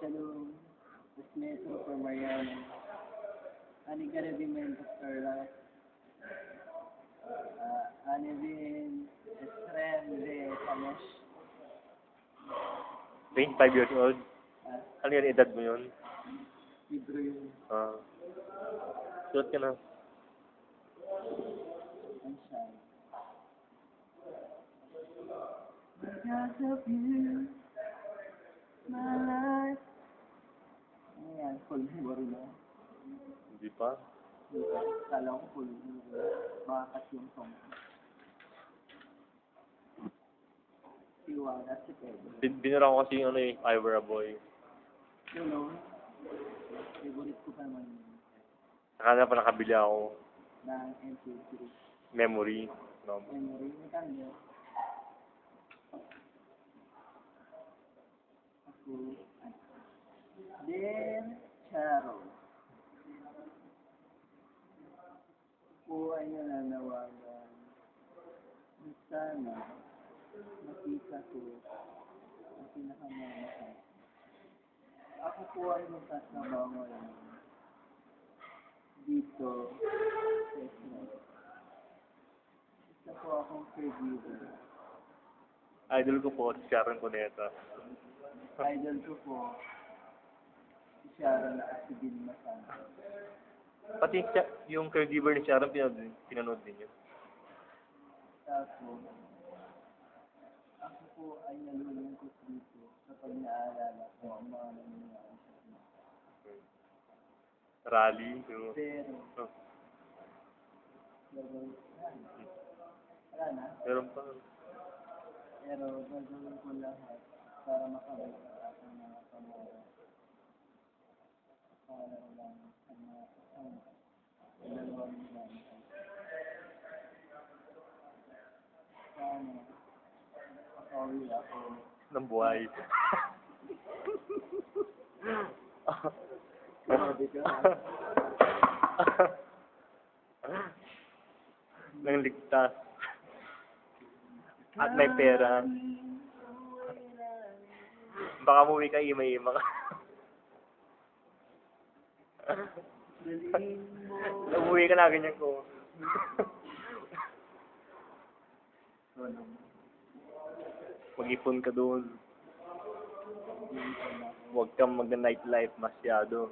Shalom, Esmeto for Mariano, Anigarabimento Carla, Anivin Esrem de Tamesh, 25 years old. Ano yun, edad mo yun? Hebrew yun. Suot ka na. I'm shy. Because of you, my life. Ano yan? Full memory na. Hindi pa. Kala ko full memory. Makakat yung song. Si Wala, si Pedro. Binura ko kasi yung ano eh, I Were a Boy. You know, favorite ko pa naman yun. Nakala pa nakabili ako. Ng MP3. Memory. No. Memory, may kanya. Ako, then, Charo. Ako ay nananawagan na sana makita ko ang pinakamamahal. Ako po ay magtatrabaho ngayon dito sa Israel. Isa po akong caregiver. Idol ko po, si Sharon Cuneta. Idol ko po, si Sharon Asibin Masana. Pati yung caregiver ni Sharon, pinanood din yun. Tapos, ako po ay nalulungkot dito kapag naaalala ko ang mga nangyayari sa akin. Rally. Yung... Pero, Oh. gagawin wala na. Meron pa. Pero gagawin ko lahat para makabalik ang aking mga pangarap. Para lang ang mga kasama. Dalawang lang. Sana makawi ako. Ng buhay. Grabe ka. Nang ligtas. At may pera. Baka umuwi ka, ima-ima ka. Dalhin mo. Umuwi ka na, ganyan ko. Mag-ipon ka doon. Huwag kang mag-nightlife masyado.